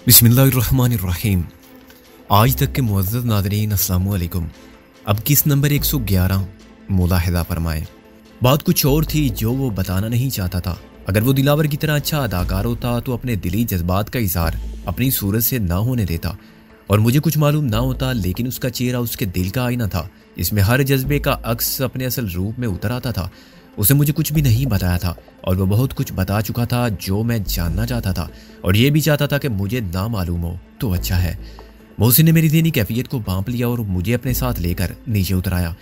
बिस्मिल्लाहिर्रहमानिर्रहीम। आज तक के मुअज़्ज़ज़ नाज़रीन अस्सलामु अलैकुम। अब किस नंबर 111 मुलाहिज़ा फरमाएं। बात कुछ और थी जो वो बताना नहीं चाहता था। अगर वो दिलावर की तरह अच्छा अदाकार होता तो अपने दिली जज्बात का इज़हार अपनी सूरत से ना होने देता और मुझे कुछ मालूम ना होता, लेकिन उसका चेहरा उसके दिल का आईना था। इसमें हर जज्बे का अक्स अपने असल रूप में उतर आता था। उसे मुझे कुछ भी नहीं बताया था और वो बहुत कुछ बता चुका था जो मैं जानना चाहता था और ये भी चाहता था कि मुझे ना मालूम हो तो अच्छा है। मोहसिन ने मेरी ज़हनी कैफियत को भांप लिया और मुझे अपने साथ लेकर नीचे उतराया।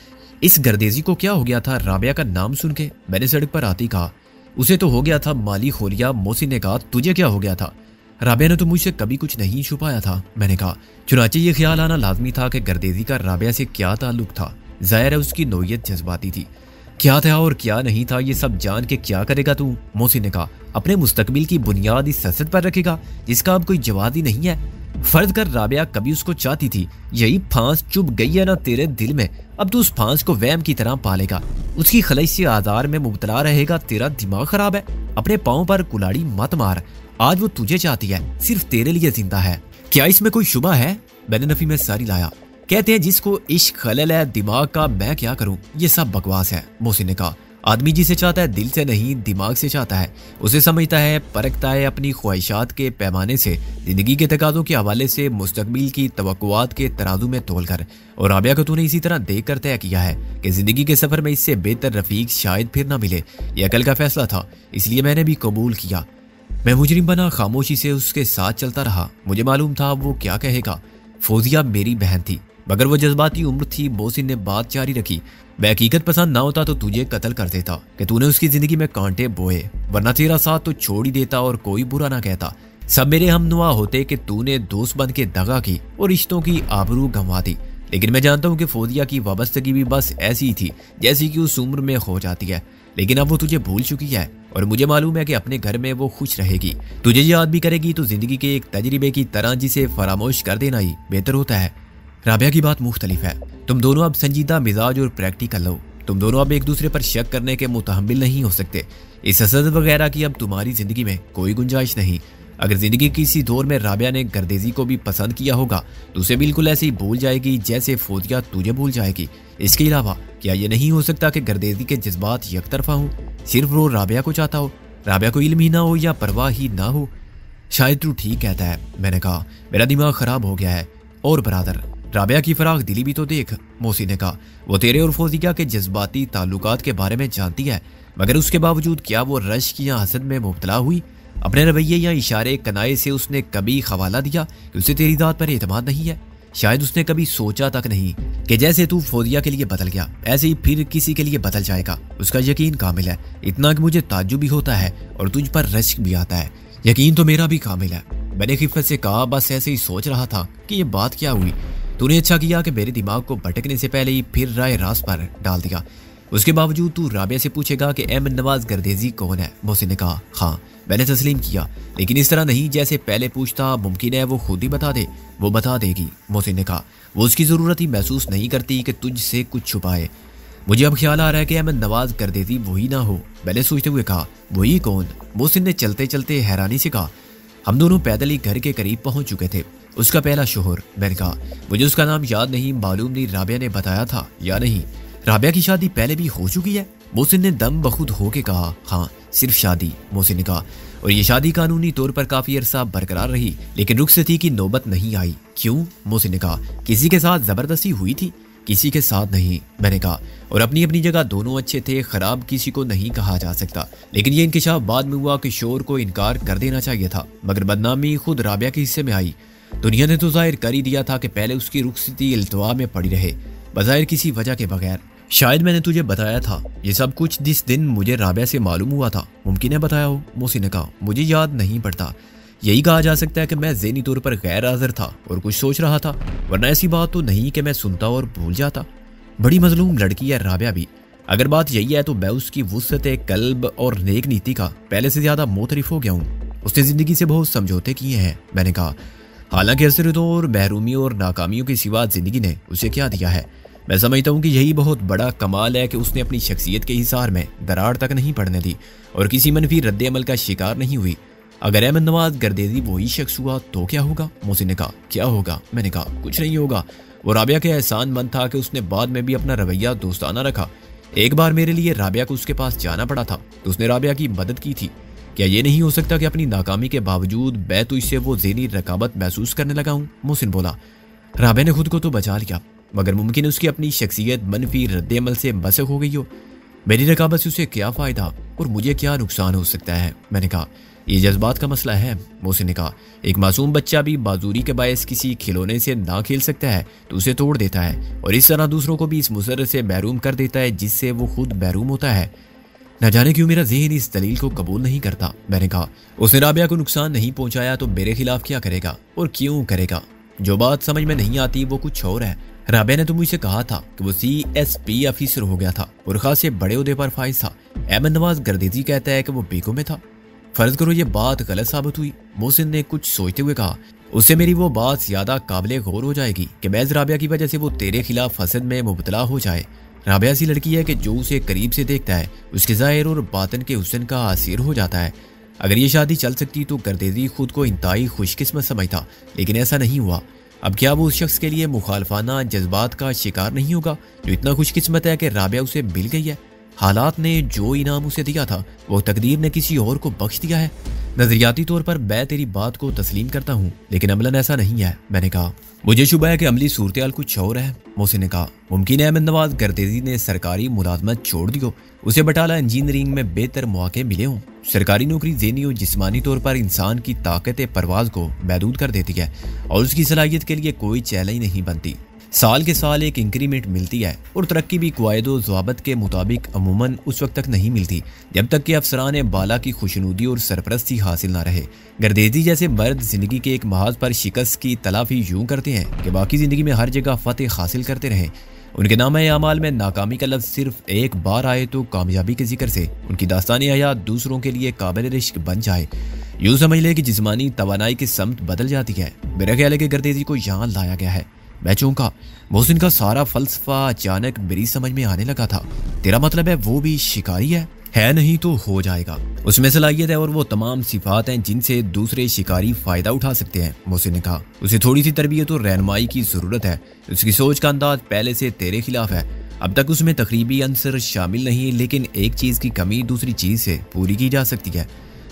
इस गर्देजी को क्या हो गया था? राबिया का नाम सुन के मैंने सड़क पर आती कहा। उसे तो हो गया था माली खोलिया। मोहसिन ने कहा, तुझे क्या हो गया था? राबिया ने तो मुझसे कभी कुछ नहीं छुपाया था। मैंने कहा, चुनाचे ये ख्याल आना लाजमी था कि गर्देजी का राबिया से क्या ताल्लुक था। ज़ाहिर है उसकी नोयत जज्बाती थी। क्या था और क्या नहीं था ये सब जान के क्या करेगा तू? मोहसिन ने कहा, अपने मुस्तकबिल की बुनियाद इस हसद पर रखेगा जिसका अब कोई जवाब ही नहीं है। फर्ज कर राबिया कभी उसको चाहती थी, यही फांस चुभ गई है ना तेरे दिल में। अब तू उस फांस को वहम की तरह पालेगा, उसकी खलश से आजार में मुबतला रहेगा। तेरा दिमाग खराब है। अपने पाँव पर कुलाड़ी मत मार। आज वो तुझे चाहती है, सिर्फ तेरे लिए जिंदा है। क्या इसमें कोई शुबा है? मैंने नफी में सारी लाया। कहते हैं जिसको इश्क खलल है दिमाग का, मैं क्या करूं? ये सब बकवास है। मोहसिन ने कहा, आदमी जिसे चाहता है दिल से नहीं दिमाग से चाहता है। उसे समझता है, परखता है अपनी ख्वाहिशात के पैमाने से, जिंदगी के तकाज़ों के हवाले से, मुस्तकबिल की तवक्कुआत के तराजू में तोलकर। और राबिया को तूने इसी तरह देख कर तय किया है कि जिंदगी के सफर में इससे बेहतर रफीक शायद फिर ना मिले। यह अकल का फैसला था, इसलिए मैंने भी कबूल किया। मैं मुजरिम बना, खामोशी से उसके साथ चलता रहा। मुझे मालूम था वो क्या कहेगा। फौजिया मेरी बहन थी मगर वो जज्बाती उम्र थी। मोहसिन ने बात जारी रखी, मैं हकीकत पसंद ना होता तो तुझे कत्ल कर देता कि तूने उसकी जिंदगी में कांटे बोए, वरना तेरा साथ तो छोड़ ही देता और कोई बुरा ना कहता। सब मेरे हमनुआ होते कि तूने दोस्त बन के दगा की और रिश्तों की आबरू गंवा दी। लेकिन मैं जानता हूँ कि फौजिया की वाबस्तगी भी बस ऐसी ही थी जैसी कि उस उम्र में हो जाती है। लेकिन अब वो तुझे भूल चुकी है और मुझे मालूम है कि अपने घर में वो खुश रहेगी, तुझे याद भी करेगी। तो जिंदगी के एक तजर्बे की तरह जिसे फरामोश कर देना ही बेहतर होता है। राबिया की बात मुख्तलिफ है। तुम दोनों अब संजीदा मिजाज और प्रैक्टिकल हो। तुम दोनों अब एक दूसरे पर शक करने के मुतहम्मिल नहीं हो सकते। इस हसद वगैरह की अब तुम्हारी जिंदगी में कोई गुंजाइश नहीं। अगर जिंदगी के किसी दौर में राबिया ने गर्देजी को भी पसंद किया होगा तो उसे बिल्कुल ऐसे ही भूल जाएगी जैसे फौजिया तुझे भूल जाएगी। इसके अलावा क्या यह नहीं हो सकता कि गर्देजी के जज्बात यकतरफा हों? सिर्फ वो राबिया को चाहता हो, राबिया को इल्म ही ना हो या परवाह ही ना हो। शायद तू ठीक कहता है। मैंने कहा, मेरा दिमाग खराब हो गया है। और बरादर, राबिया की फराग दिली भी तो देख। मोहसिन ने कहा, वो तेरे और फौजिया के जज्बाती ताल्लुकात के बारे में जानती है, मगर उसके बावजूद क्या वो रश्क या हसद में मुब्तला हुई? अपने रवैये या इशारे कनाए से उसने कभी खवाला दिया कि उसे तेरी दाद पर एतमाद नहीं है? शायद उसने कभी सोचा तक नहीं कि जैसे तू फौजिया के लिए बदल गया ऐसे ही फिर किसी के लिए बदल जाएगा। उसका यकीन कामिल है, इतना कि मुझे ताज्जुब भी होता है और तुझ पर रश्क भी आता है। यकीन तो मेरा भी कामिल है। मैंने खिफत से कहा, बस ऐसे ही सोच रहा था कि ये बात क्या हुई। तूने अच्छा किया कि मेरे दिमाग को भटकने से पहले ही फिर राय रास्त पर डाल दिया। उसके बावजूद तू राबिया से पूछेगा कि अहमद नवाज गर्देजी कौन है? मोहसिन ने कहा, हाँ। मैंने तस्लीम किया, लेकिन इस तरह नहीं जैसे पहले पूछता। मुमकिन है वो खुद ही बता दे। वो बता देगी। मोहसिन ने कहा, वो उसकी ज़रूरत ही महसूस नहीं करती कि तुझसे कुछ छुपाए। मुझे अब ख्याल आ रहा है कि अहमद नवाज गर्देजी वही ना हो। मैंने सोचते हुए कहा, वही कौन? मोहसिन ने चलते चलते हैरानी से कहा, हम दोनों पैदल ही घर के करीब पहुंच चुके थे। उसका पहला शोहर। मैंने कहा, मुझे उसका नाम याद नहीं, मालूम नहीं राबिया ने बताया था या नहीं। राबिया की शादी पहले भी हो चुकी है? मोहसिन ने दम बखुद होके कहा, हाँ, सिर्फ शादी। मोहसिन ने कहा, और ये शादी कानूनी तौर पर काफी अरसा बरकरार रही, लेकिन रुखसती की नौबत नहीं आई। क्यों? मोहसिन ने कहा, किसी के साथ जबरदस्ती हुई थी? किसी के साथ नहीं। मैंने कहा, और अपनी अपनी जगह दोनों अच्छे थे, खराब किसी को नहीं कहा जा सकता। लेकिन ये इंकिशाफ बाद में हुआ कि शोर को इनकार कर देना चाहिए था, मगर बदनामी खुद राबिया के हिस्से में आई। दुनिया ने तो जाहिर कर ही दिया था कि पहले उसकी रुखसती इल्तवा में पड़ी रहे, बज़ाहिर किसी वजह के बगैर। शायद मैंने तुझे बताया था ये सब कुछ जिस दिन मुझे राबिया से मालूम हुआ था। मुमकिन है बताया हो। मोहसिन ने कहा, मुझे याद नहीं पड़ता। यही कहा जा सकता है कि मैं ज़हनी तौर पर गैर हाजिर था और कुछ सोच रहा था, वरना ऐसी बात तो नहीं कि मैं सुनता और भूल जाता। बड़ी मजलूम लड़की है राबिया भी। अगर बात यही है तो मैं उसकी वुसअत कल्ब और नेक नीति का पहले से ज़्यादा मोतरिफ हो गया हूँ। उसने ज़िंदगी से बहुत समझौते किए हैं। मैंने कहा, हालांकि हसरतों और महरूमियों और नाकामियों के सिवा ज़िंदगी ने उसे क्या दिया है? मैं समझता हूँ कि यही बहुत बड़ा कमाल है कि उसने अपनी शख्सियत के हिसार में दरार तक नहीं पड़ने दी और किसी मनफी रद्द अमल का शिकार नहीं हुई। अगर अहमद नवाज गर्देजी वही शख्स हुआ तो क्या होगा? मोहसिन ने कहा। क्या होगा? मैंने कहा कुछ नहीं होगा। वो राबिया के एहसानमंद था कि उसने बाद में भी अपना रवैया दोस्ताना रखा। एक बार मेरे लिए राबिया को उसके पास जाना पड़ा था तो उसने राबिया की मदद की थी। क्या ये नहीं हो सकता कि अपनी नाकामी के बावजूद मैं तो इससे वो ज़हनी रकाबत महसूस करने लगा हूँ? मोहसिन बोला। राबिया ने खुद को तो बचा लिया, मगर मुमकिन है उसकी अपनी शख्सियत मनफी रद्द-ए-अमल से मसक हो गई हो। मेरी रकाबत से उसे क्या फ़ायदा और मुझे क्या नुकसान हो सकता है? मैंने कहा। ये जज्बात का मसला है। मोहसिन ने कहा। एक मासूम बच्चा भी बाजूरी के बायस किसी खिलौने से ना खेल सकता है तो उसे तोड़ देता है और इस तरह दूसरों को भी इस मुसर्रत से महरूम कर देता है जिससे वो खुद महरूम होता है। न जाने क्यों मेरा ज़हन इस दलील को कबूल नहीं करता। मैंने कहा। उसने राबिया को नुकसान नहीं पहुंचाया तो मेरे खिलाफ क्या करेगा और क्यों करेगा? जो बात समझ में नहीं आती वो कुछ और है। राबिया ने तो मुझसे कहा था कि वो CSP ऑफिसर हो गया था और खासे बड़े ओहदे पर फाइज था। अहमद नवाज गर्देजी कहता है कि वो बीको में था। फर्ज करो ये बात गलत साबित हुई। मोहसिन ने कुछ सोचते हुए कहा। उससे मेरी वो बात ज्यादा काबिले गौर हो जाएगी कि महज राबिया की वजह से वो तेरे खिलाफ फसद में मुबतला हो जाए। राबिया ऐसी लड़की है कि जो उसे करीब से देखता है उसके ज़ाहिर और बातन के हुस्न का असीर हो जाता है। अगर ये शादी चल सकती तो गर्देजी खुद को इंतहाई खुशकिस्मत समझता, लेकिन ऐसा नहीं हुआ। अब क्या वो उस शख्स के लिए मुखालफाना जज्बात का शिकार नहीं होगा जो इतना खुशकिस्मत है कि राबिया उसे मिल गई है? हालात ने जो इनाम उसे दिया था वो तकदीर ने किसी और को बख्श दिया है। नजरियाती तौर पर मैं तेरी बात को तस्लीम करता हूँ, लेकिन अमलन ऐसा नहीं है। मैंने कहा। मुझे शुबह है कि अमली सूरत कुछ और है। मोहसिन ने कहा। मुमकिन है अहमद नवाज गर्देजी ने सरकारी मुलाजमत छोड़ दी हो, उसे बटाला इंजीनियरिंग में बेहतर मौके मिले हों। सरकारी नौकरी ज़हनी और जिस्मानी तौर पर इंसान की ताकत परवाज को महदूद कर देती है और उसकी सलाहियत के लिए कोई चैलेंज नहीं बनती। साल के साल एक इंक्रीमेंट मिलती है और तरक्की भी क़वायदो ज़वाबित के मुताबिक अमूमन उस वक्त तक नहीं मिलती जब तक कि अफसरान बाला की खुशनुदी और सरपरस्ती हासिल ना रहे। गर्देजी जैसे मर्द जिंदगी के एक महाज पर शिकस्त की तलाफी यूं करते हैं कि बाकी ज़िंदगी में हर जगह फतेह हासिल करते रहें। उनके नामे अमाल में नाकामी का लफ्ज़ सिर्फ एक बार आए तो कामयाबी के जिक्र से उनकी दास्तानी हयात दूसरों के लिए काबिल रिश्क बन जाए। यूँ समझ ले कि जिस्मानी तवानाई की समत बदल जाती है। मेरा ख्याल है कि गर्देजी को यहाँ लाया गया है। मैं चौंका। मोहसिन का सारा फलसफा अचानक मेरी समझ में आने लगा था। तेरा मतलब है वो भी शिकारी है नहीं तो हो जाएगा। उसमें सलाहियत है और वो तमाम सिफात हैं जिनसे दूसरे शिकारी फायदा उठा सकते हैं। मोहसिन ने कहा। उसे थोड़ी सी तरबियत और रहनुमाई की जरूरत है। उसकी सोच का अंदाज पहले से तेरे खिलाफ है। अब तक उसमें तकरीबी अंसर शामिल नहीं, लेकिन एक चीज की कमी दूसरी चीज से पूरी की जा सकती है।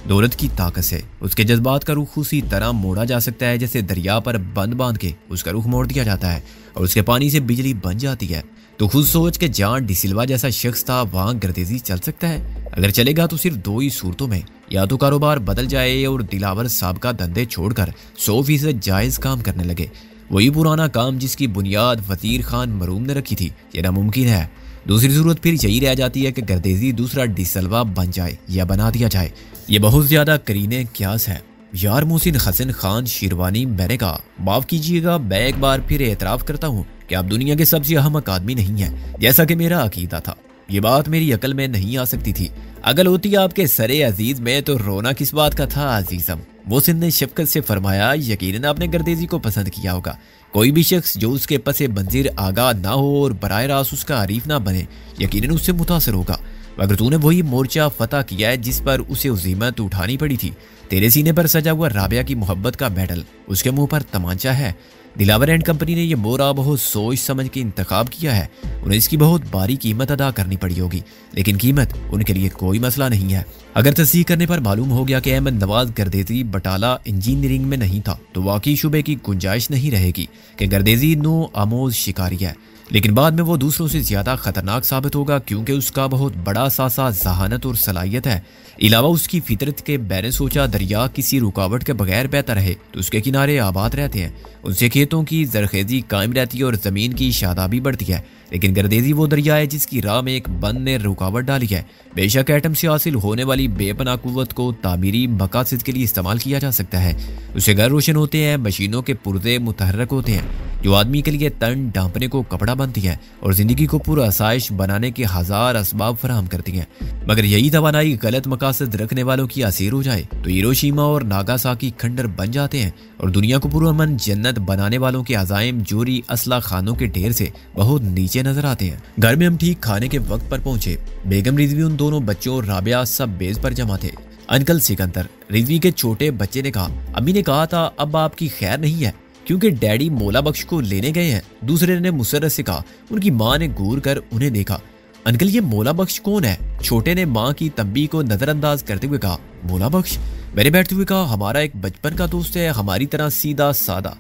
दौलत की ताकत से उसके जज्बात का रुख उसी तरह मोड़ा जा सकता है जैसे दरिया पर बंद बांध के उसका रुख मोड़ दिया जाता है और उसके पानी से बिजली बन जाती है। तो खुद सोच के जॉन डिसिल्वा जैसा शख्स था वहां गर्देजी चल सकता है। अगर चलेगा तो सिर्फ दो ही सूरतों में, या तो कारोबार बदल जाए और दिलावर साहब का धंधे छोड़कर 100% जायज काम करने लगे, वही पुराना काम जिसकी बुनियाद वजीर खान मरूम ने रखी थी। ये नामुमकिन है। दूसरी सूरत फिर यही रह जाती है कि गर्देजी दूसरा डिसल्वा बन जाए या बना दिया जाए। ये बहुत ज्यादा करीने क्यास है। यार मोहसिन हसन खान शिरवानी, मैंने कहा। माफ कीजिएगा, मैं एक बार फिर एतराफ करता हूँ कि आप दुनिया के सबसे अहमक आदमी नहीं हैं, जैसा कि मेरा अकीदा था। ये बात मेरी अकल में नहीं आ सकती थी। अगर होती आपके सरे अजीज में तो रोना किस बात का था अजीजम। मोहसिन ने शफकत से फरमाया। यकीनन आपने गर्देजी को पसंद किया होगा। कोई भी शख्स जो उसके पसे मंजिर आगाह ना हो और बराह रास्त उसका हरीफ ना बने, यकीनन उससे मुतासर होगा। मगर तूने वही मोर्चा फतह किया है जिस पर उसे उज़ीमत उठानी पड़ी थी। तेरे सीने पर सजा हुआ राबिया की मोहब्बत का मेडल उसके मुंह पर तमांचा है। दिलावर एंड कंपनी ने यह मोरा बहुत सोच समझ के इंतखाब किया है। उन्हें इसकी बहुत भारी कीमत अदा करनी पड़ी होगी, लेकिन कीमत उनके लिए कोई मसला नहीं है। अगर तस्दीक करने पर मालूम हो गया कि अहमद नवाज गर्देजी बटाला इंजीनियरिंग में नहीं था तो वाकई शुबे की गुंजाइश नहीं रहेगी कि गर्देजी नो आमोज शिकारी है। लेकिन बाद में वो दूसरों से ज्यादा खतरनाक साबित होगा, क्योंकि उसका बहुत बड़ा सासा जहानत और सलाहियत है। इलावा उसकी फितरत के बैने सोचा दरिया किसी रुकावट के बगैर बहता रहे तो उसके किनारे आबाद रहते हैं। उनसे खेतों की जरखेजी कायम रहती है और जमीन की शादाबी बढ़ती है। लेकिन गर्देजी वो दरिया है जिसकी राह में एक बंद ने रुकावट डाली है। बेशक एटम से हासिल होने वाली बेपनाह कुव्वत को तामीरी मकासद के लिए इस्तेमाल किया जा सकता है। उससे घर रोशन होते हैं, मशीनों के पुर्जे मुतहर्रक होते हैं जो आदमी के लिए तन ढांपने को कपड़ा बनती है और जिंदगी को पूरा आसाइश बनाने के हजार असबाब फराहम करती हैं। मगर यही तवानाई गलत मकासद रखने वालों की असीर हो जाए तो हिरोशिमा और नागासाकी खंडर बन जाते हैं और दुनिया को पुरअमन जन्नत बनाने वालों के अजाइम जोरी असला खानों के ढेर से बहुत नीचे नजर आते हैं। घर में हम ठीक खाने के वक्त पर पहुंचे। बेगम रिजवी, उन दोनों बच्चों और राबिया सब बेज पर जमा थे। अंकल सिकंदर, रिजवी के छोटे बच्चे ने कहा। अम्मी ने कहा था अब आपकी खैर नहीं है क्योंकि डैडी मोला बख्श को लेने गए हैं। दूसरे ने मुसर्रत से कहा। उनकी माँ ने घूर कर उन्हें देखा। अंकल ये मोला बख्श कौन है? छोटे ने माँ की तंबी को नजरअंदाज करते हुए कहा। मोला बख्श? मैंने बैठते हुए कहा, हमारा एक बचपन का दोस्त है, हमारी तरह सीधा सादा।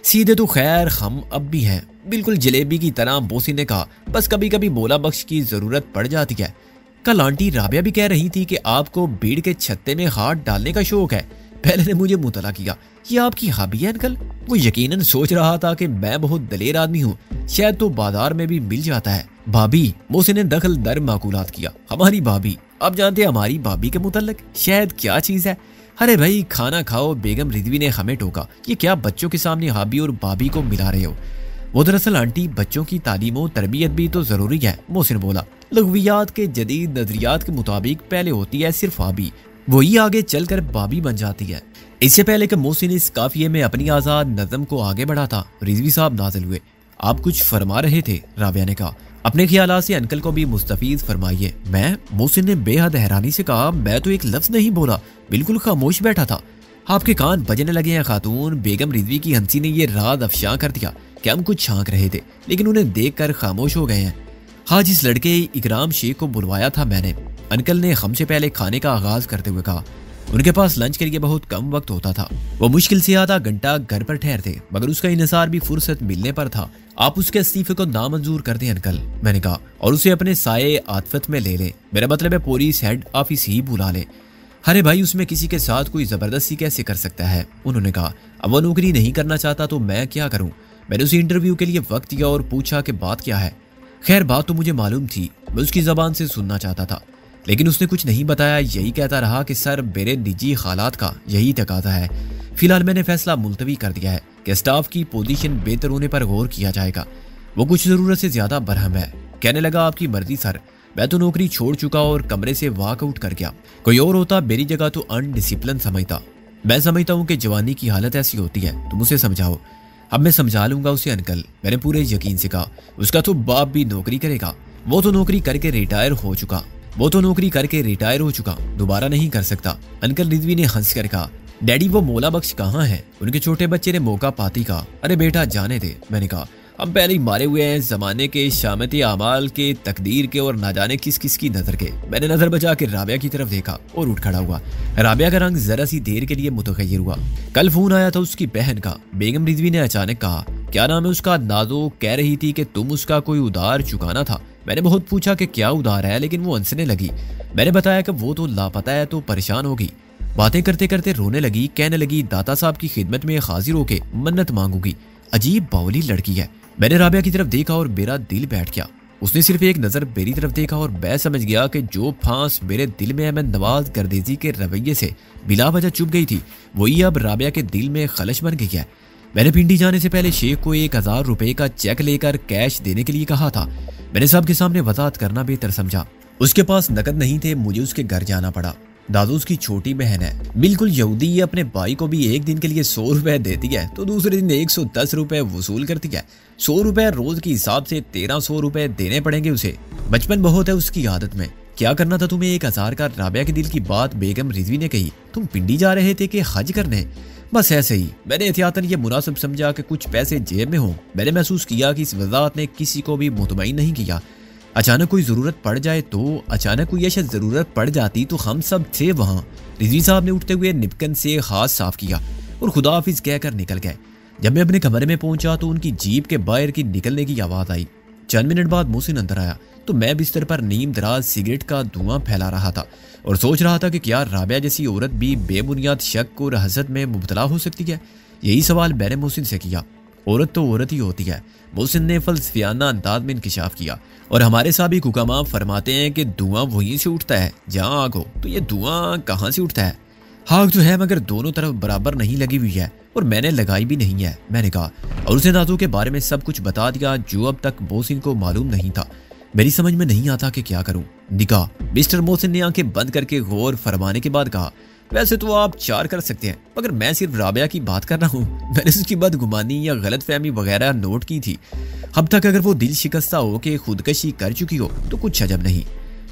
सीधे तो खैर हम अब भी हैं, बिल्कुल जलेबी की तरह। मोहसिन ने कहा, बस कभी कभी मोला बख्श की जरूरत पड़ जाती है। कल आंटी राबिया भी कह रही थी कि आपको भीड़ के छत्ते में हाथ डालने का शौक है। पहले ने मुझे मुतला किया, ये आपकी हॉबी है अंकल? वो यकीनन सोच रहा था कि मैं बहुत दलेर आदमी हूँ, शायद तो बाजार में भी मिल जाता है। भाभी, मोहसिन ने दखल दर माकूलात किया। हमारी भाभी? आप जानते हैं हमारी भाभी के मुतल्लिक शायद क्या चीज है? अरे भाई खाना खाओ। बेगम रिजवी ने हमें टोका। ये क्या बच्चों के सामने भाभी और भाभी को मिला रहे हो? वो दरअसल आंटी बच्चों की तालीम और तरबियत भी तो जरूरी है। मोहसिन बोला, लग़वियात के जदीद नजरियात के मुताबिक पहले होती है सिर्फ भाभी, वही आगे चलकर भाभी बन जाती है। इससे पहले कि मोहसिन इस काफिये में अपनी आजाद नज़म को आगे बढ़ा था, रिजवी साहब नाजिल हुए। आप कुछ फरमा रहे थे? राबिया ने कहा। अपने ख्यालात से अंकल को भी मुस्तफीज फरमाइए। मैं? मोहसिन ने बेहद हैरानी से कहा, मैं तो एक लफ्ज नहीं बोला, बिल्कुल खामोश बैठा था। आपके कान बजने लगे हैं खातून। बेगम रिजवी की हंसी ने यह राज अफशा कर दिया कि हम कुछ छांक रहे थे, लेकिन उन्हें देखकर खामोश हो गए हैं। हाँ, जिस लड़के इकराम शेख को बुलवाया था मैंने, अंकल ने हमसे पहले खाने का आगाज करते हुए कहा। उनके पास लंच के लिए बहुत कम वक्त होता था। वो मुश्किल से आधा घंटा घर पर ठहरते, मगर उसका इन्हिसार भी फुर्सत मिलने पर था। आप उसके इस्तीफे को नामंजूर कर दें अंकल, मैंने कहा, और उसे अपने साये आतफत में ले लें। मेरा मतलब है पुलिस हेड ऑफिस ही बुला लें। अरे भाई, उसमें किसी के साथ कोई जबरदस्ती कैसे कर सकता है? उन्होंने कहा। अब वो नौकरी नहीं करना चाहता तो मैं क्या करूं? मैंने उसे इंटरव्यू के लिए वक्त दिया और पूछा कि बात क्या है। खैर बात तो मुझे मालूम थी, मैं उसकी जबान से सुनना चाहता था, लेकिन उसने कुछ नहीं बताया। यही कहता रहा कि सर मेरे निजी हालात का यही तकाजा है। फिलहाल मैंने फैसला मुलतवी कर दिया है कि स्टाफ की पोजीशन बेहतर होने पर गौर किया जाएगा। वो कुछ जरूरत से ज्यादा बरहम है। कहने लगा, आपकी मर्जी सर, मैं तो नौकरी छोड़ चुका और कमरे से वॉकआउट कर गया। कोई और होता मेरी जगह तो अनडिसिप्लिन समझता। मैं समझता हूँ कि जवानी की हालत ऐसी होती है, तुम उसे समझाओ। अब मैं समझा लूंगा उसे अंकल, मैंने पूरे यकीन से कहा। उसका तो बाप भी नौकरी करेगा। वो तो नौकरी करके रिटायर हो चुका, दोबारा नहीं कर सकता। अंकल रिजवी ने हंस कर कहा। डैडी वो मोला बख्श कहाँ है? उनके छोटे बच्चे ने मौका पाती कहा। अरे बेटा जाने दे, मैंने कहा, हम पहले ही मारे हुए हैं जमाने के, शामती आमाल के, तकदीर के और ना जाने किस किस की नजर के। मैंने नजर बचा के राबिया की तरफ देखा और उठ खड़ा हुआ। राबिया का रंग जरा सी देर के लिए मुतगय्यर हुआ। कल फोन आया था उसकी बहन का। बेगम रिजवी ने अचानक कहा, क्या नाम है उसका? नाजो कह रही थी कि तुम उसका कोई उधार चुकाना था। मैंने बहुत पूछा कि क्या उधार है, लेकिन वो हंसने लगी। मैंने बताया कि वो तो लापता है, तो परेशान होगी। बातें करते करते रोने लगी। कहने लगी, दाता साहब की खिदमत में हाजिर होके मन्नत मांगूंगी। अजीब बावली लड़की है। मैंने राबिया की तरफ देखा और मेरा दिल बैठ गया। उसने सिर्फ एक नजर मेरी तरफ देखा और मैं समझ गया कि जो फांस मेरे दिल में मैं नवाज गर्देजी के रवैये से बिला वजह चुप गई थी, वही अब राबिया के दिल में खलश बन गई है। मैंने पिंडी जाने से पहले शेख को 1000 रुपए का चेक लेकर कैश देने के लिए कहा था। मैंने सबके सामने वजाहत करना बेहतर समझा। उसके पास नकद नहीं थे, मुझे उसके घर जाना पड़ा। दादू उसकी छोटी बहन है, बिल्कुल यहूदी। अपने भाई को भी एक दिन के लिए 100 रुपए देती है तो दूसरे दिन 110 रुपए वसूल करती है। 100 रुपए रोज के हिसाब से 1300 रुपए देने पड़ेंगे उसे। बचपन बहुत है उसकी आदत में। क्या करना था तुम्हें 1000 का? राबिया के दिल की बात बेगम रिजवी ने कही। तुम पिंडी जा रहे थे कि हज करने? बस ऐसे ही। मैंने एहतियातन ये मुनासिब समझा कि कुछ पैसे जेब में हों। मैंने महसूस किया कि इस वजाहत ने किसी को भी मुतमईन नहीं किया। अचानक कोई जरूरत पड़ जाए तो, अचानक कोई ऐसी जरूरत पड़ जाती तो हम सब थे वहां। रिजवी साहब ने उठते हुए निपकन से हाथ साफ किया और खुदा हाफिज कहकर निकल गए। जब मैं अपने कमरे में पहुंचा तो उनकी जीप के बाहर की निकलने की आवाज आई। चंद मिनट बाद मोहसिन अंदर आया तो मैं बिस्तर पर नीम दराज सिगरेट का धुआं फैला रहा था और सोच रहा था कि क्या राबिया जैसी औरत भी बेबुनियाद शक और हसद में मुब्तला हो सकती है। यही सवाल मैंने मोहसिन से किया। औरत तो औरत ही होती है, मोहसिन ने फलसफियाना अंदाज में इंकिशाफ किया। और हमारे साबिक हुक्मा फरमाते हैं कि धुआं वहीं से उठता है जहां आग हो। तो ये धुआं कहाँ से उठता है? आग तो है मगर दोनों तरफ बराबर नहीं लगी हुई है और मैंने लगाई भी नहीं है, मैंने कहा। और उसने दादू के बारे में सब कुछ बता दिया जो अब तक मोहसिन को मालूम नहीं था। मेरी समझ में नहीं आता कि क्या करूं। निकाह? मिस्टर मोहसिन ने आंखें बंद करके गौर फरमाने के बाद कहा, वैसे तो आप 4 कर सकते हैं, मगर मैं सिर्फ राबिया की बात कर रहा हूँ। मैंने उसकी बदगुमानी या गलतफहमी वगैरह नोट की थी। अब तक अगर वो दिल शिकस्ता हो के खुदकशी कर चुकी हो तो कुछ अजब नहीं।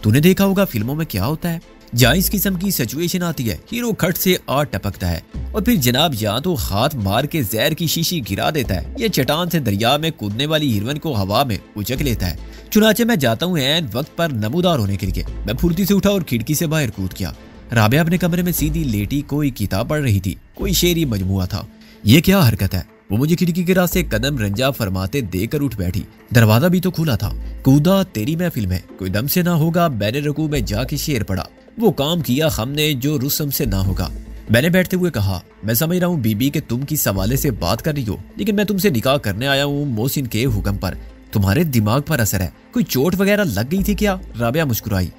तूने देखा होगा फिल्मों में क्या होता है, जहाँ इस किस्म की सिचुएशन आती है, हीरो खट से आ टपकता है और फिर जनाब या तो हाथ मार के जहर की शीशी गिरा देता है या चट्टान से दरिया में कूदने वाली हीरोइन को हवा में उचक लेता है। चुनाचे मैं जाता हूँ ऐन वक्त पर नमूदार होने के लिए। मैं फुर्ती से उठा और खिड़की से बाहर कूद गया। राबिया अपने कमरे में सीधी लेटी कोई किताब पढ़ रही थी, कोई शेरी मजमुआ था। ये क्या हरकत है? वो मुझे खिड़की के रास्ते कदम रंजा फरमाते देकर उठ बैठी। दरवाजा भी तो खुला था। कूदा तेरी महफिल में, कोई दम से ना होगा। मैंने रकू में जाके शेर पढ़ा, वो काम किया हमने जो रुस्म से ना होगा। मैंने बैठते हुए कहा, मैं समझ रहा हूँ बीबी के तुम किस सवाले से बात कर रही हो, लेकिन मैं तुमसे निकाह करने आया हूँ मोहसिन के हुक्म पर। तुम्हारे दिमाग पर असर है, कोई चोट वगैरह लग गई थी क्या? राबिया मुस्कुराई।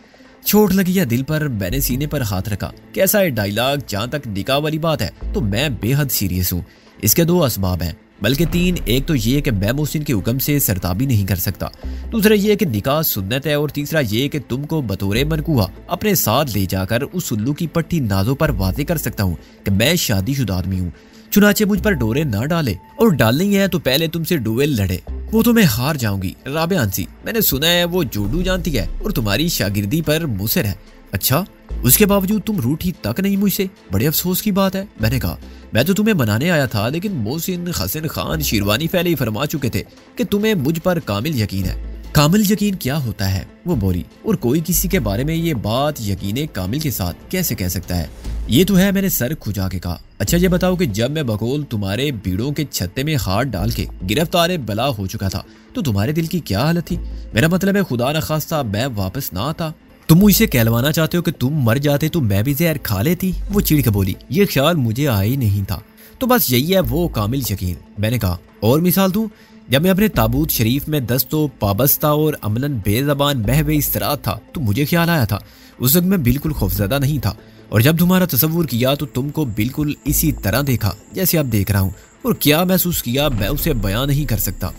चोट लगी है दिल पर? मैंने सीने पर हाथ रखा। कैसा है डायलॉग? जहाँ तक निकाह वाली बात है तो मैं बेहद सीरियस हूँ। इसके दो असबाब हैं, बल्कि तीन। एक तो ये कि मैं मोहसिन के हुक्म से सरताबी नहीं कर सकता, दूसरा ये कि निकाह सुन्नत है, और तीसरा ये कि तुमको बतौरे मनकूहा अपने साथ ले जाकर उस उल्लू की पट्टी नाजों पर वाज़ेह कर सकता हूँ कि मैं शादीशुदा आदमी हूँ। चुनाचे मुझ पर डोरे ना डाले, और डालनी है तो पहले तुमसे डुएल लड़े। वो तो मैं हार जाऊंगी। राबिया हंसी। मैंने सुना है वो जूडू जानती है और तुम्हारी शागिर्दी पर मुसर है। अच्छा, उसके बावजूद तुम रूठी तक नहीं मुझसे? बड़े अफसोस की बात है। मैंने कहा, मैं तो तुम्हें मनाने आया था, लेकिन मोहसिन, हसन खान, शिरवानी पहले ही फरमा चुके थे कि तुम्हें मुझ पर कामिल यकीन है। कामिल यकीन क्या होता है? वो बोली। और कोई किसी के बारे में ये बात यकीन कामिल के साथ कैसे कह सकता है? ये तो है। मैंने सर खुजा के कहा। अच्छा ये बताओ कि जब मैं बकौल तुम्हारे बीड़ों के छत्ते में हाथ डाल के गिरफ्तार बला हो चुका था तो तुम्हारे दिल की क्या हालत थी? मेरा मतलब है खुदा न खास्ता मैं वापस ना आता। तुम मुझसे कहलवाना चाहते हो कि तुम मर जाते तो मैं भी जहर खा लेती? वो चिढ़ के बोली। ये ख्याल मुझे आया ही नहीं था। तो बस यही है वो कामिल यकीन। मैंने कहा, और मिसाल दूं? जब मैं अपने ताबूत शरीफ में दस्तों पाबस्ता और अमलन बेज़बान महवे इस्तराहत था तो मुझे ख्याल आया था। उस वक्त मैं बिल्कुल खौफजदा नहीं था, और जब तुम्हारा तसव्वुर किया तो तुमको बिल्कुल इसी तरह देखा जैसे अब देख रहा हूँ, और क्या महसूस किया मैं उसे बयां नहीं कर सकता।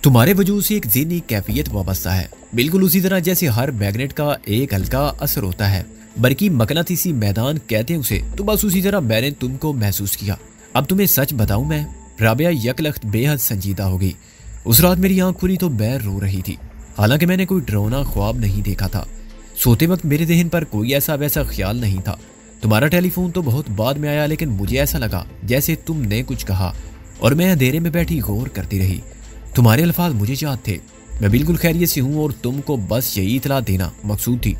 तुम्हारे वजूद से एक ज़हनी कैफियत वाबस्ता है, बिल्कुल उसी तरह जैसे हर मैग्नेट का एक हल्का असर होता है, बल्कि मकनातीसी मैदान कहते हैं उसे। तो बस उसी तरह मैंने तुमको महसूस किया। अब तुम्हें सच बताऊं मैं? राबिया यकलख्त बेहद संजीदा हो गई। उस रात मेरी आंख खुली तो मैं रो रही थी। हालांकि मैंने कोई डरावना ख्वाब नहीं देखा था। सोते वक्त मेरे जहन पर कोई ऐसा वैसा ख्याल नहीं था। तुम्हारा टेलीफोन तो बहुत बाद में आया, लेकिन मुझे ऐसा लगा जैसे तुमने कुछ कहा, और मैं अंधेरे में बैठी गौर करती रही। तुम्हारे अल्फाज मुझे याद थे। मैं बिल्कुल खैरियत से हूँ और तुमको बस यही इतला देना मकसूद थी,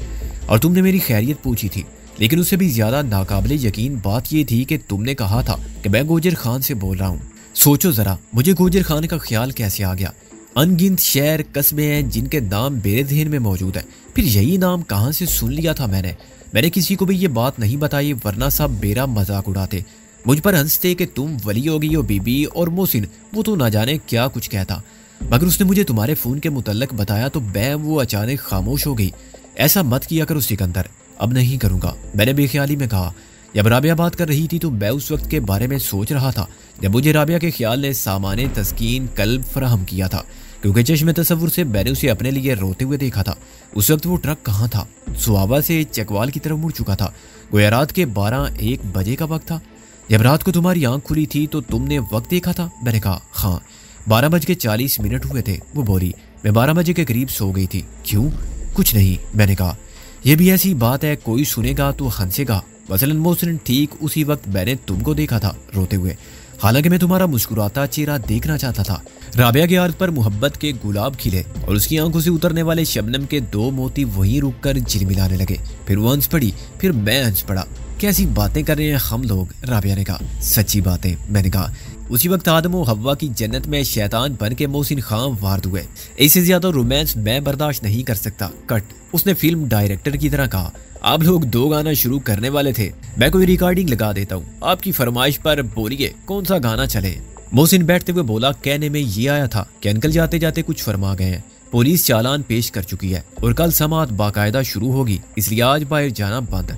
और तुमने मेरी खैरियत पूछी थी। लेकिन उससे भी ज्यादा नाकाबिले यकीन बात यह थी कि तुमने कहा था कि मैं गोजर खान से बोल रहा हूँ। सोचो जरा, मुझे गोजर खान का ख्याल कैसे आ गया? अनगिनत शहर कस्बे हैं जिनके नाम मेरे जहन में मौजूद है। फिर यही नाम कहाँ से सुन लिया था मैंने किसी को भी ये बात नहीं बताई, वरना सब मेरा मजाक उड़ाते, मुझ पर हंसते कि तुम वली हो गई हो बीबी, और मोहसिन वो तो ना जाने क्या कुछ कहता। मगर उसने मुझे तुम्हारे फ़ोन के मुतल्लक बताया तो मैं वो अचानक खामोश हो गई। ऐसा मत किया करो सिकंदर। अब नहीं करूँगा, मैंने बेख्याली में कहा। जब राबिया बात कर रही थी तो मैं उस वक्त के बारे में सोच रहा था जब मुझे राबिया के ख्याल ने सामाने तस्कीन कल्ब फराहम किया था, क्योंकि चश्मे तसव्वुर से मैंने उसे अपने लिए रोते हुए देखा था। उस वक्त वो ट्रक कहाँ था? सुहावा से चकवाल की तरफ मुड़ चुका था। गोया रात के 12-1 बजे का वक्त था। जब रात को तुम्हारी आंख खुली थी तो तुमने वक्त देखा था? मैंने कहा, हाँ 12:40 हुए थे। वो बोली, मैं 12 बजे के करीब सो गई थी। क्यों? कुछ नहीं। मैंने कहा, यह भी ऐसी बात है, कोई सुनेगा तो हंसेगा। मसलन मोहसिन, ठीक उसी वक्त मैंने तुमको देखा था रोते हुए, हालांकि मैं तुम्हारा मुस्कुराता चेहरा देखना चाहता था। राबिया के अर्ज पर मोहब्बत के गुलाब खिले और उसकी आंखों से उतरने वाले शबनम के 2 मोती वहीं रुककर झिलमिलाने लगे। फिर वो हंस पड़ी, फिर मैं हंस पड़ा। कैसी बातें कर रहे हैं हम लोग? राबिया ने कहा, सच्ची बातें। मैंने कहा, उसी वक्त आदम और हव्वा की जन्नत में शैतान बन के मोहसिन खान वारद हुए। इससे ज्यादा रोमांस मैं बर्दाश्त नहीं कर सकता। कट। उसने फिल्म डायरेक्टर की तरह कहा, आप लोग 2 गाना शुरू करने वाले थे, मैं कोई रिकॉर्डिंग लगा देता हूँ, आपकी फरमाइश पर बोलिए कौन सा गाना चले। मोहसिन बैठते हुए बोला, कहने में ये आया था कि अंकल जाते जाते कुछ फरमा गए हैं। पुलिस चालान पेश कर चुकी है और कल समाअत बाकायदा शुरू होगी, इसलिए आज बाहर जाना बंद।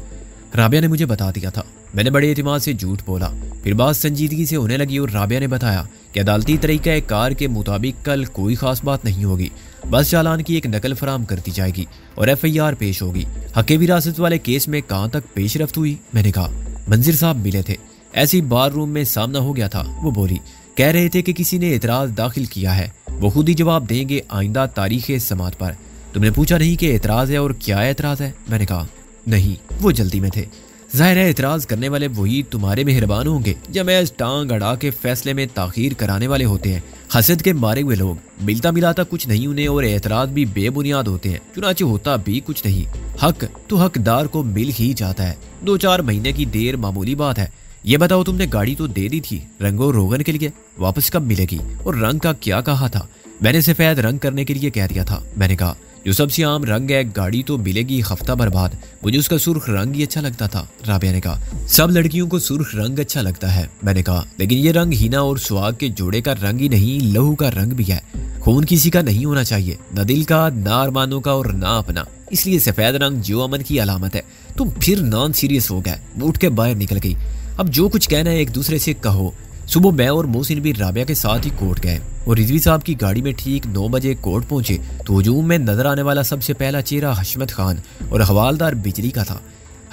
राबिया ने मुझे बता दिया था। मैंने बड़े एतमाद से झूठ बोला। फिर बात संजीदगी से होने लगी और राबिया ने बताया कि अदालती तरीका कार के मुताबिक कल कोई खास बात नहीं होगी, बस चालान की एक नकल फराम कर दी जाएगी और FIR पेश होगी। हक़ विरासत वाले केस में कहाँ तक पेशरफ्त हुई? मैंने कहा, मंजिर साहब मिले थे, ऐसी बार रूम में सामना हो गया था। वो बोली, कह रहे थे कि किसी ने एतराज़ दाखिल किया है, वो खुद ही जवाब देंगे आइंदा तारीख़ समाअत पर। तुमने पूछा नहीं कि एतराज़ है और क्या एतराज़ है? मैंने कहा, नहीं, वो जल्दी में थे। जाहिर है एतराज करने वाले वही तुम्हारे मेहरबान होंगे जब मैं टांग अड़ा के फैसले में ताखीर कराने वाले होते हैं। हसद के मारे हुए लोग, मिलता मिलाता कुछ नहीं उन्हें और एतराज भी बेबुनियाद होते हैं, चुनाचे होता भी कुछ नहीं। हक तो हकदार को मिल ही जाता है। 2-4 महीने की देर मामूली बात है। ये बताओ, तुमने गाड़ी तो दे दी थी रंगो रोगन के लिए, वापस कब मिलेगी और रंग का क्या कहा था? मैंने सफेद रंग करने के लिए कह दिया था। मैंने कहा जो सबसे आम रंग है, गाड़ी तो मिलेगी हफ्ता भर बाद। मुझे उसका सुर्ख रंग ही अच्छा लगता था। राबिया ने कहा सब लड़कियों को सुर्ख रंग अच्छा लगता है। मैंने कहा लेकिन ये रंग हीना और सुहाग के जोड़े का रंग ही नहीं, लहू का रंग भी है। खून किसी का नहीं होना चाहिए, न दिल का, ना अरमानों का और ना अपना, इसलिए सफेद रंग जो अमन की अलामत है। तुम फिर नॉन सीरियस हो गए, उठ के बाहर निकल गई। अब जो कुछ कहना है एक दूसरे से कहो। सुबह मैं और मोहसिन भी राबिया के साथ ही कोर्ट गए और रिजवी साहब की गाड़ी में ठीक 9 बजे कोर्ट पहुंचे तो हुजूम में नजर आने वाला सबसे पहला चेहरा हशमत खान और हवालदार बिजली का था।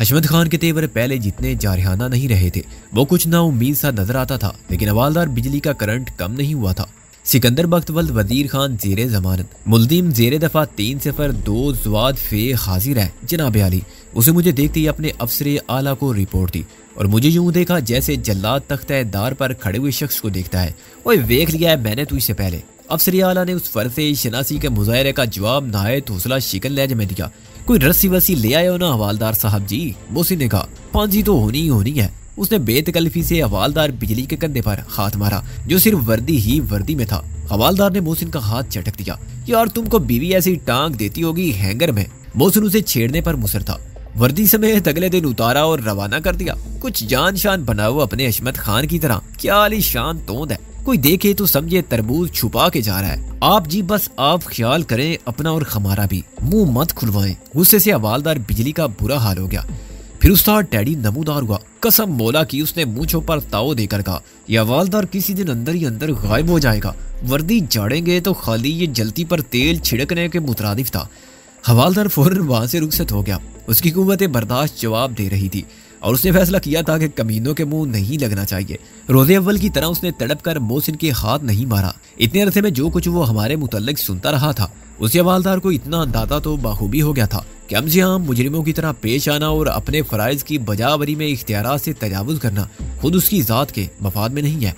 हशमत खान के तेवर पहले जितने जारहाना नहीं रहे थे, वो कुछ नाउम्मीद सा नजर आता था, लेकिन हवालदार बिजली का करंट कम नहीं हुआ था। सिकंदर बख्तवल्द वजीर खान जेरे जमानत, मुल्जिम जेरे दफा 3-0-2 जवाद फे हाजिर है जनाब आली। उसे मुझे देखते ही अपने अफसर आला को रिपोर्ट दी और मुझे यूं देखा जैसे जल्लाद तख्ते दार पर खड़े हुए शख्स को देखता है। ओए देख लिया है मैंने तुझसे पहले। अफसर आला ने उस फर्ज शनासी के मुजाहरे का जवाब नहायत हौसला शिकन लहजे में दिया। कोई रस्सी वस्सी ले आए हो ना हवालदार साहब जी? मोहसिन ने कहा फांसी तो होनी ही होनी है। उसने बेतकल्फी से हवालदार बिजली के कंधे पर हाथ मारा जो सिर्फ वर्दी ही वर्दी में था। हवालदार ने मोहसिन का हाथ झटक दिया। यार तुमको बीवी ऐसी टांग देती होगी हैंगर में। मोहसिन उसे छेड़ने पर मुसर था। वर्दी समेत अगले दिन उतारा और रवाना कर दिया। कुछ जान शान बनाओ अपने हशमत खान की तरह। क्या आलीशान तोंद है, कोई देखे तो समझे तरबूज छुपा के जा रहा है। आप जी बस आप ख्याल करें अपना और हमारा भी, मुंह मत खुलवाएं। गुस्से से हवालदार बिजली का बुरा हाल हो गया। फिर उस्ताद डैडी नमूदार हुआ। कसम मौला की उसने मूंछों पर ताव देकर कहा यह हवालदार किसी दिन अंदर ही अंदर गायब हो जाएगा। वर्दी झाड़ेंगे तो खाली ये जलती पर तेल छिड़कने के मुतरादिफ था। हवालदार फौरन वहां से रुखसत हो गया। उसकी कुव्वत बर्दाश्त जवाब दे रही थी और उसने फैसला किया था कि कमीनों के मुंह नहीं लगना चाहिए। रोज़े अव्वल की तरह उसने तड़प कर मोहसिन के हाथ नहीं मारा। इतने अरसे में जो कुछ वो हमारे मुतल्लिक सुनता रहा था, उसे हवालदार को इतना अंदाजा तो बाखूबी हो गया था कि हम से आम मुजरिमों की तरह पेश आना और अपने फ़राइज़ की बजावरी में इख्तियारात से तजावुज़ करना खुद उसकी ज़ात के मफाद में नहीं है।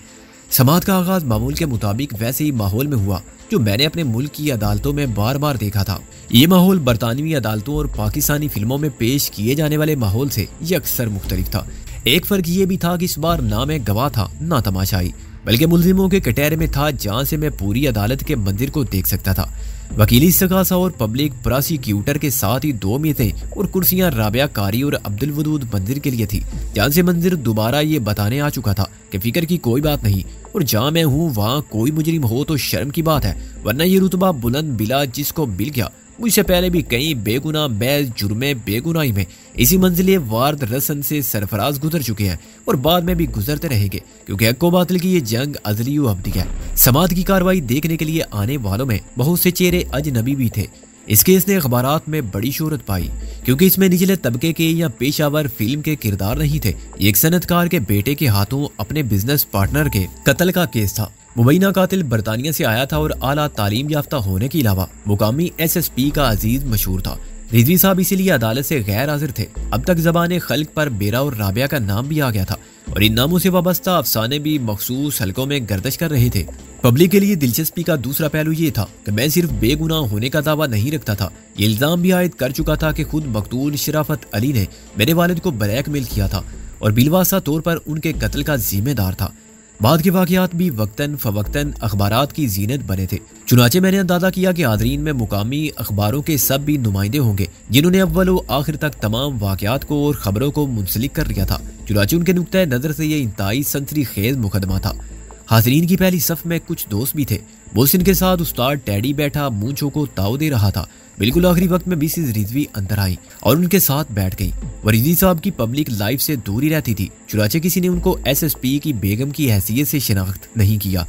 समात का आगाज मामूल के मुताबिक वैसे ही माहौल में हुआ जो मैंने अपने मुल्क की अदालतों में बार बार देखा था। ये माहौल बरतानवी अदालतों और पाकिस्तानी फिल्मों में पेश किए जाने वाले माहौल से यकसर मुख्तलिफ था। एक फर्क ये भी था कि इस बार ना मैं गवाह था ना तमाशाई, बल्कि मुल्जिमों के कटहरे में था जहां से मैं पूरी अदालत के मंदिर को देख सकता था। वकीली सगासा और पब्लिक प्रोसिक्यूटर के साथ ही 2 मेज़ें और कुर्सियां राबिया कारी और अब्दुल वदूद मंदिर के लिए थी। जहां से मंदिर दोबारा ये बताने आ चुका था कि फिक्र की कोई बात नहीं और जहां मैं हूँ वहां कोई मुजरिम हो तो शर्म की बात है, वरना ये रुतबा बुलंद बिला जिसको मिल गया। मुझसे पहले भी कई बेगुनाह बैज जुर्मे बेगुनाही में इसी मंजिले वार्द रसन से सरफराज गुजर चुके हैं और बाद में भी गुजरते रहेंगे, क्योंकि हक व बातिल की ये जंग अजली व अब्दी है। समात की कार्रवाई देखने के लिए आने वालों में बहुत से चेहरे अजनबी भी थे। इस केस ने अखबारात में बड़ी शोहरत पाई क्योंकि इसमें निचले तबके के या पेशावर फिल्म के किरदार नहीं थे। ये एक सनतकार के बेटे के हाथों अपने बिजनेस पार्टनर के कत्ल का केस था। मुबैना कातिल बरतानिया से आया था और आला तालीम याफ्ता होने के अलावा मुकामी SSP का अजीज मशहूर था। रिजवी साहब इसीलिए अदालत से गैर हाजिर थे। अब तक ज़बान खल्क पर बेरा और राबिया का नाम भी आ गया था और इन नामों से वाबस्ता अफसाने भी मखसूस हलकों में गर्दिश कर रहे थे। पब्लिक के लिए दिलचस्पी का दूसरा पहलू ये था कि मैं सिर्फ बेगुनाह होने का दावा नहीं रखता था, ये इल्जाम भी आयद कर चुका था कि खुद मकतूल शराफत अली ने मेरे वालिद को ब्लैकमेल किया था और बिलवासा तौर पर उनके कत्ल का जिम्मेदार था। बाद के वाक़यात भी वक्तन फवक्तन अखबारात की जीनत बने थे। चुनाचे मैंने अंदाजा किया कि हाज़रीन में मुकामी अखबारों के सब भी नुमाइंदे होंगे जिन्होंने अव्वल व आखिर तक तमाम वाक़यात को और खबरों को मुंसलिक कर लिया था। चुनाचे उनके नुक्ता नज़र से ये इंतहाई सनसनी खेज मुकदमा था। हाज़रीन की पहली सफ में कुछ दोस्त भी थे। मोहसिन के साथ उस्ताद टैडी बैठा मूंछों को ताव दे रहा था। बिल्कुल आखिरी वक्त में मिसिस रिजवी अंदर आई और उनके साथ बैठ गई। रिजवी साहब की पब्लिक लाइफ से दूरी रहती थी, चुनाचे किसी ने उनको SSP की बेगम की हैसियत से शिनाख्त नहीं किया।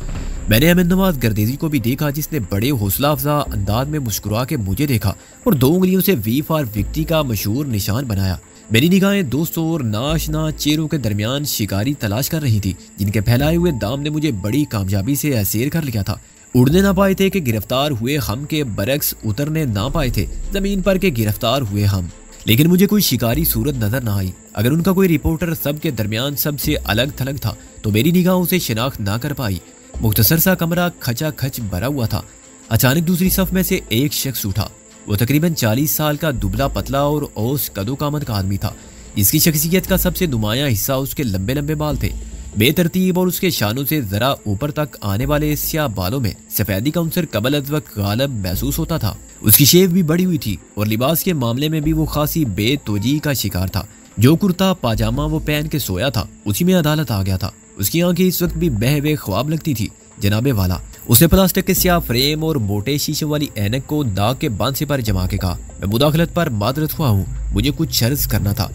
मैंने अहमद नवाज गर्देजी को भी देखा जिसने बड़े हौसला अफजा अंदाज में मुस्कुरा के मुझे देखा और 2 उंगलियों से V फॉर विक्टी का मशहूर निशान बनाया। मेरी निगाहें दोस्तों और नाशना चेहरों के दरमियान शिकारी तलाश कर रही थी जिनके फैलाए हुए दाम ने मुझे बड़ी कामयाबी से असीर कर लिया था। उड़ने ना पाए थे कि गिरफ्तार हुए हम के बरक्स उतरने ना पाए थे जमीन पर के गिरफ्तार हुए हम। लेकिन मुझे कोई शिकारी सूरत नजर ना आई। अगर उनका कोई रिपोर्टर सबके दरमियान सबसे अलग थलग था तो मेरी निगाह उसे शिनाख्त ना कर पाई। मुख्तसर सा कमरा खचा खच भरा हुआ था। अचानक दूसरी सफ में से एक शख्स उठा। वो तकरीबन 40 साल का दुबला पतला और औस कदो कामत का आदमी था। इसकी शख्सियत का सबसे नुमाया हिस्सा उसके लंबे लंबे बाल थे, बेतरतीब, और उसके शानों से जरा ऊपर तक आने वाले स्याह बालों में सफेदी का अंसर कबल अज़ वक्त गालिब महसूस होता था। उसकी शेव भी बड़ी हुई थी और लिबास के मामले में भी वो खासी बेतवजी का शिकार था। जो कुर्ता पाजामा वो पहन के सोया था उसी में अदालत आ गया था। उसकी आंखें इस वक्त भी बहवे ख्वाब लगती थी। जनाबे वाला, उसने प्लास्टिक के स्याह फ्रेम और मोटे शीशे वाली ऐनक को दाग के बांसे पर जमा के कहा, मैं मुदाखलत पर मादरत हुआ हूँ, मुझे कुछ अर्ज करना था।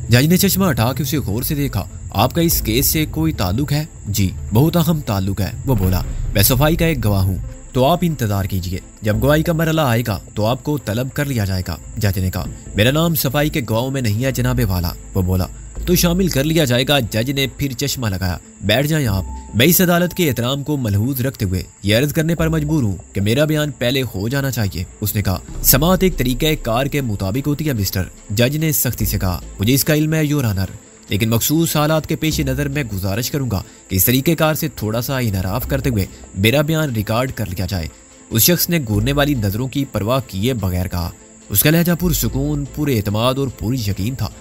जज ने चश्मा हटा के उसे गौर से देखा। आपका इस केस से कोई ताल्लुक है? जी, बहुत अहम ताल्लुक है, वो बोला। मैं सफाई का एक गवाह हूँ, तो आप इंतजार कीजिए, जब गवाही का मरहला आएगा तो आपको तलब कर लिया जाएगा। जज ने कहा, मेरा नाम सफाई के गवाहों में नहीं है जनाबे वाला, वो बोला। तो शामिल कर लिया जाएगा। जज ने फिर चश्मा लगाया। बैठ जाएं आप। मैं इस अदालत के एहतराम को मलहूज रखते हुए ये अर्ज करने पर मजबूर हूँ कि मेरा बयान पहले हो जाना चाहिए, उसने कहा। समाअत एक तरीके कार के मुताबिक होती है मिस्टर, जज ने सख्ती से कहा। मुझे इसका इल्म है योर ऑनर, लेकिन मखसूस हालात के पेश नज़र मैं गुजारिश करूंगा कि इस तरीके कार से थोड़ा सा इनराफ करते हुए मेरा बयान रिकॉर्ड कर लिया जाए। उस शख्स ने घूरने वाली नजरों की परवाह किए बगैर कहा। उसका लहजा पुरसुकून, पूरे एतमाद और पूरी यकीन था।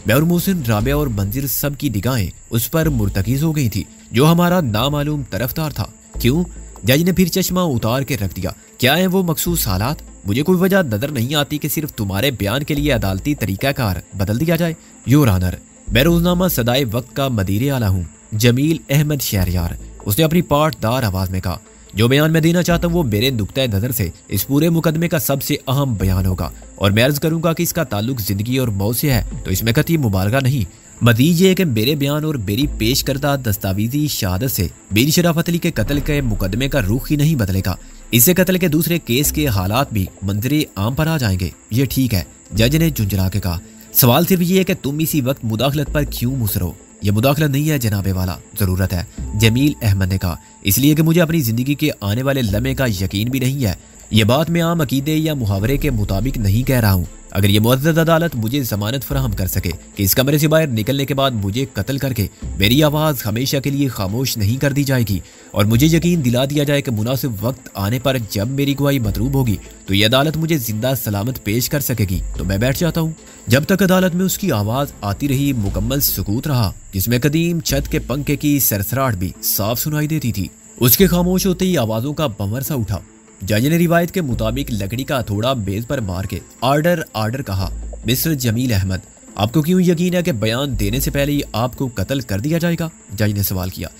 मैं और मोहसिन, राबिया और मंजिर सब की निगाहें उस पर मुर्तकिज हो गई थी जो हमारा नामालूम तरफदार था। क्यों? जज ने फिर चश्मा उतार के रख दिया। क्या है वो मखसूस हालात? मुझे कोई वजह नजर नहीं आती कि सिर्फ तुम्हारे बयान के लिए अदालती तरीकाकार बदल दिया जाए। योर ऑनर, मैं रोजनामा सदाए वक्त का मदीरे आला हूँ, जमील अहमद शहरयार, उसने अपनी पाटदार आवाज में कहा। जो बयान मैं देना चाहता हूँ वो मेरे नुक्ते नजर से इस पूरे मुकदमे का सबसे अहम बयान होगा, और मैं अर्ज करूंगा कि इसका ताल्लुक जिंदगी और मौत से है तो इसमें कतई मुबालगा नहीं। मजीद ये है कि मेरे बयान और मेरी पेश करदा दस्तावेजी शहादत से बीर शराफत अली के कत्ल के मुकदमे का रुख ही नहीं बदलेगा। इससे कत्ल के दूसरे केस के हालात भी मंजरे आम पर आ जाएंगे। ये ठीक है, जज ने झुंझला के कहा। सवाल सिर्फ ये है कि तुम इसी वक्त मुदाखलत पर क्यों मुसरो? ये मुदाखलत नहीं है जनाबे वाला, जरूरत है, जमील अहमद ने कहा। इसलिए कि मुझे अपनी जिंदगी के आने वाले लम्हे का यकीन भी नहीं है। ये बात मैं आम अकीदे या मुहावरे के मुताबिक नहीं कह रहा हूँ। अगर ये मुअज़्ज़ज़ अदालत मुझे जमानत फराहम कर सके कि इस कमरे से बाहर निकलने के बाद मुझे कत्ल करके मेरी आवाज़ हमेशा के लिए खामोश नहीं कर दी जाएगी, और मुझे यकीन दिला दिया जाए कि मुनासिब वक्त आने पर जब मेरी गवाही मतलूब होगी तो ये अदालत मुझे जिंदा सलामत पेश कर सकेगी, तो मैं बैठ जाता हूँ। जब तक अदालत में उसकी आवाज़ आती रही मुकम्मल सुकूत रहा, जिसमें कदीम छत के पंखे की सरसराहट भी साफ सुनाई देती थी। उसके खामोश होते ही आवाज़ों का बंवर सा उठा। जज ने रिवायत के मुताबिक लकड़ी का हथौड़ा मेज पर मार के आर्डर आर्डर कहा। मिस्टर जमील अहमद, आपको क्यों यकीन है कि बयान देने से पहले ही आपको कत्ल कर दिया जाएगा? जज ने सवाल किया।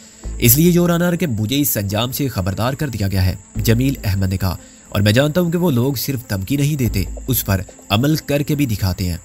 इसलिए योर ऑनर कि मुझे इस अंजाम से खबरदार कर दिया गया है, जमील अहमद ने कहा, और मैं जानता हूं कि वो लोग सिर्फ धमकी नहीं देते, उस पर अमल करके भी दिखाते हैं।